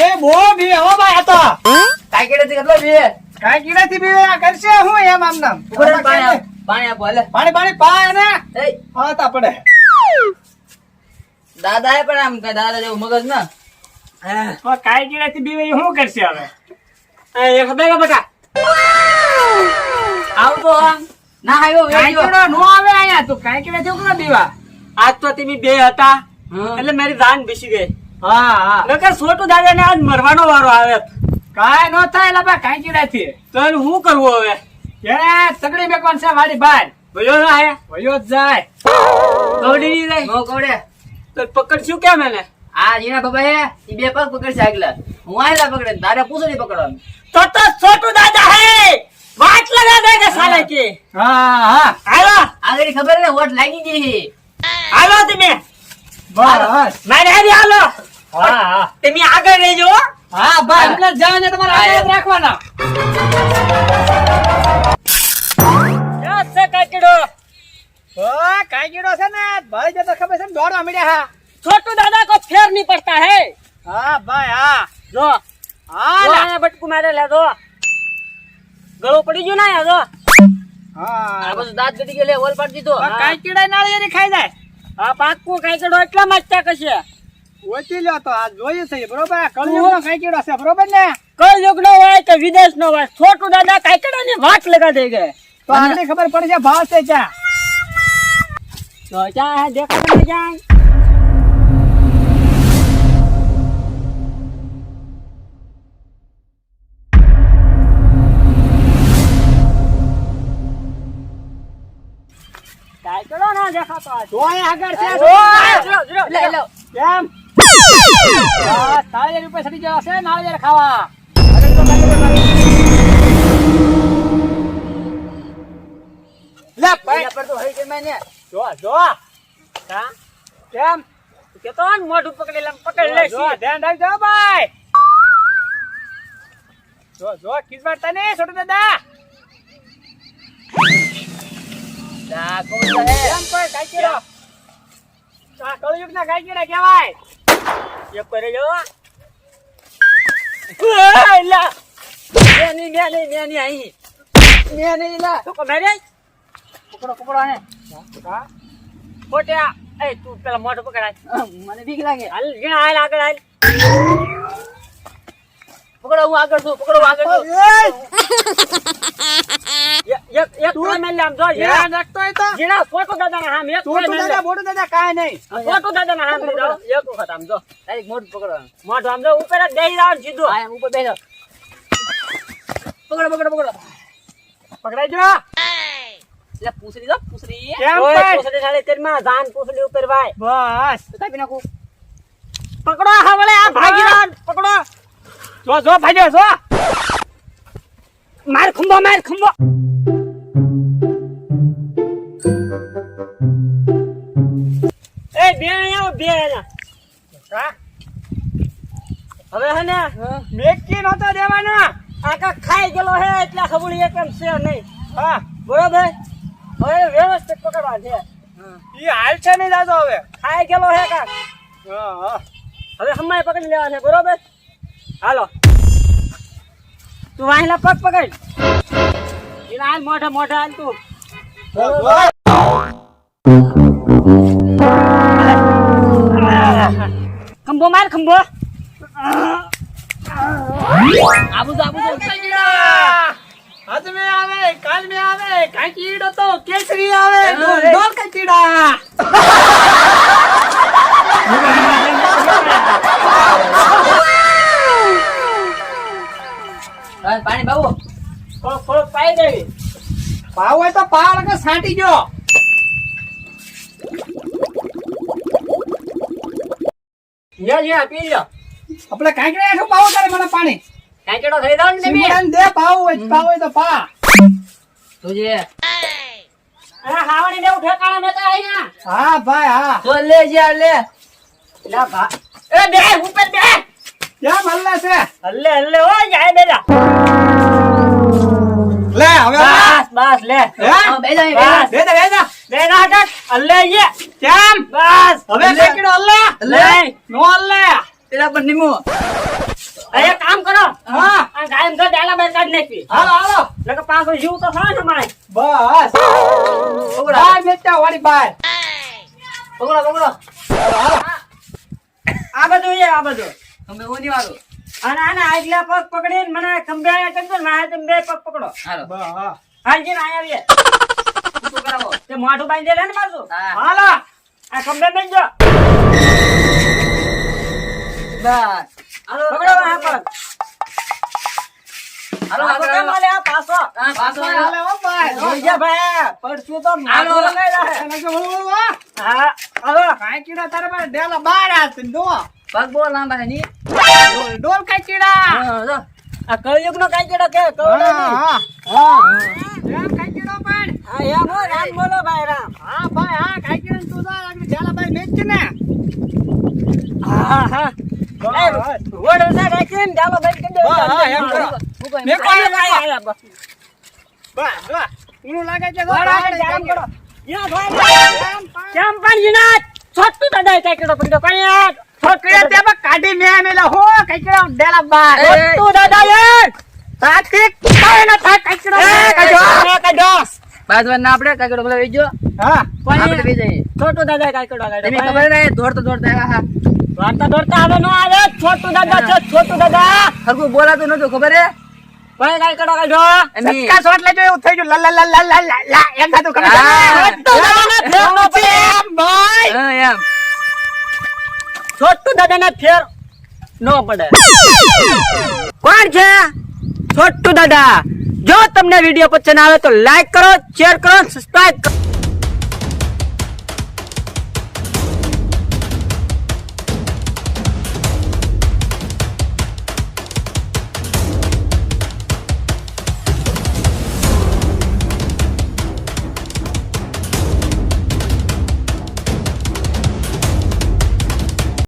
એ બો બી હો ભાઈ આ તો કાઈ કેડે થી કેટલો બે કાઈ કીડાથી બી કરશે હું એમ આમ નામ પાણી આપો હાલે પાણી પાય ને એ હા તા પડે દાદા હે પણ આમ કે દાદા જેવું મગજ ના કાઈ કીડાથી બી શું કરશે હવે એ ખબર કે બેટા આવતો ના આવ્યો કાઈ કીડો નો આવે આયા તું કાઈ કીડાથી ઉકળો દીવા આજ તો તમે બે હતા એટલે મારી જાન બેસી ગઈ હા નકર છોટું દાદા ને આજ મરવાનો વારો આવે કાઈ નો થાય લબા કાઈ કીડાથી તો એનું શું કરવું હવે એને તગડી મેકવાન છે વાડી બહાર ભયો ના હે વયો જ જાય કવડી ની રહી નો કવડે તો પકડશું કેમ એને આ જીના બાબા હે ઈ બે પગ પકડશે આગલા હું આયલા પકડે તારે પૂછો નહીં પકડવાનું તો છોટું દાદા હે વાટ લગા દેગે સાલે કે હા હાલો આગળ ખબર ને વોટ લાગી ગઈ હાલો તમે બસ મારે હારી હાલો હા તમે આગળ રહેજો હા ભાઈ એમને જાવ ને તમારે આગળ રાખવાના યસ સે કાકીડો ઓ કાઈ કીડો છે ને ભાઈ જે તો ખબર છે ને દોડવા મળ્યા હા છોટું દાદા કો ફેર નહીં પડતા હે હા ભાઈ હા જો હા જો લા. આયા બટકું મારે લે જો ગળો પડી ગયો ના જો આ હા બધું દાંત ગડી ગયો લે ઓલ પાડી દીધો કાઈ કીડા નાળિયેરી ખાઈ જાય આ પાકું કાકીડો એટલા મસ્તા કશે ઓછી લ્યો તો આ જોયું છે બરોબર કળિયુગનો કાઈ કીડો છે બરોબર ને કઈ યુગ નો હોય કે વિદેશ નો હોય છોટું દાદા કાકીડા ની વાટ લગા દે ગયે તો આગળ ખબર પડી છે ભાવ છે ક્યાં તો ક્યાં હે દેખો તમે ક્યાં કાકીડો ના દેખાતો આજ. તો અહીં આગળ છે લો, લો, લે લે કેમ બસ નાળિયેર ઉપર ચડી જવા છે નાળિયેર ખાવા લે ભાઈ પર તો હઈ કે મેને જો હા કેમ કે તો આને મોઢું પકડી લે પકડી લે જો ધ્યાન રાખજો ભાઈ જો કિસ્મત તને છોટુ દાદા દા કોણ હે કેમ કોઈ કાઈ કીડો આ કળિયુગના કાઈ કીડા કહેવાય એક કરે જો લા મેની આઈ મેની લા તો મેરે પકડો હે હા ખોટ્યા એ તું પેલા મોઢું પકડાય મને બીક લાગે હાલ જીણા હાલ આગળ હાલ પકડો હું આગળ છું એક તું મેલ આમ જો ધ્યાન રાખતો હોય તો જીણા છોટું દાદા ના હામ એક છોટુ દાદા મોટુ દાદા કાઈ નહીં છોટું દાદા ના હામ જો એક વખત આમ જો ડાયરેક્ટ મોઢું પકડવાનું મોઢું આમ જો ઉપર જ બેહી રાવ સીધું આ ઉપર બેસો પકડો પકડાઈ જો લે પૂછરી કેમ ઓય ભાઈ પૂછડી સાડે તેરમાં જાન પૂછડી ઉપર ભાઈ બસ કાપી નાખું પકડો હવળે આ ભાગી રાવ પકડો જો ભાઈજો જો માર ખંભો એ બે આવો બે આયા હા હવે હે ને મેકી નતો દેવાનો આકા ખાઈ ગયેલો હે એટલે ખબડી એકમ છે નહીં હા બરોબર હવે વ્યવસ્થિત પકડવા છે ઈ હાલ છે નહીં દાદો હવે ખાઈ ગયેલો હે કાક હા હવે હમાય પકડી લેવા છે બરોબર હાલો તું વાહેલા પગ પકડ એના હાલ મોઢા હાલ તું ખંભો માર ખંભો આબુ તો આજ મે આવે કાલ મે આવે કાઈ કીડો તો કેસરી આવે ડોલ કાઈ કીડા પાણી બાબુ થોડુંક પાઈ દેવી પાવ હોય તો પાડ કે છાંટી જો યા પી લો આપણે કાઈ કીડા શું પાવ કરે મને પાણી કાંકેડો થઈ જાવ ને તમે સિમરન દે પાવ હોય તો પા તુજે અરે હાવણી દેવ ઠેકાણા નતા આયા હા ભાઈ હા તો લે જા લે લા ભા એ બે ઉપર બે ક્યાં ભલ્લા છે હલ્લે હલ્લે ઓ જાય બેલા લે હવે બસ લે હે બેજા બસ દે દે બે ના હટ હલ્લે આઈએ કેમ બસ હવે કાઈ કીડો અલ્લા લે નો અલ્લે પણ નિમો. એક કામ કરો હા આ ગાયમ તો ડેલા બાર કાઢ નાખી હાલો હાલો નકર પાછો જીવ તો થાય ને મારે બસ પકડો બાર મેચા વાળી બાર પકડો પકડો. આ બધું એ આ બધું તમે ઓની વાળો. અને આને આગલા પગ પકડીને મને ખંભે કરી દો ને મારે તમે બે પગ પકડો હાલો. બસ હાલજી ને અહીંયા આવીએ શું કરાવો? તે મોઢું બાંધી લે ને પાછું હા. હાલો આ ખંભે બેસી જો બસ. હાલો પકડો આ પગ હાલો આ પગ કેમ હાલે આ પાછો હા, પાછો હાલે હાલો. હો ભાઈ જોઈ જા ભાઈ પડશું તો હાલો. માથું લગાઈ રહે. એને કે વળવું હો. હા હાલો કાંઈ કીડા તારા પાસે ડેલા બાર આ છે જો પગ બહુ લાંબા છે ની. ડોલ કાંઈ કીડા હા, જો. આ કળયુગ નો કઈ કેડો કે કવડો હા નહીં. હા હા એમ કાંઈ કીડો પણ હા એમ હો રામ બોલો ભાઈ રામ હા ભાઈ હા કાંઈ કીડા તું તો આગળ ડેલા બાર મેચ છે ને હા હા બસ. વડ ઉસા રાખીને ડાલો ભાઈ કરી દે હા, હા, એમ કરો. મેં કોઈ આયા, આયા, બસ. બસ બસ ઊનું લાગે છે વડ આગળ ગોળ જામ કરો. યા ભાઈ એમ કેમ પણ જીના છોટું દાદા કઈ કેડો પડી કઈ છોકરી તે બા કાઢી મેં મેલા હો કાંઈ કીડા ડેલા બાર એ, છોટું દાદા એ તાતી કાંઈ ન થાય કાંઈ કીડા કાઢો કાઢો બાજવા ના આપણે કાકડો બોલા વેજો. હા આપણે બે જઈએ. છોટું દાદા કઈ કેડો તમે ખબર નહીં દોડતો દોડતા આવ્યા હા. દોડતા દોડતા હવે નો આવે છોટું દાદા છે છોટું દાદા હરખું બોલાતું નતું ખબર હે. ભાઈ કઈ કેડો કાઢો એમી. સટકા શોટ લેજો એવું થઈ ગયું લા લા લા લા લા લા એમ થાતું ખબર છે? હા. છોટું દાદાના ફેર નો પડે એમ ભાઈ હા, એમ. છોટું દાદાના ફેર નો પડે કોણ છે છોટું દાદા જો તમને વિડીયો પસંદ આવે તો લાઈક કરો શેર કરો સબસ્ક્રાઇબ કરો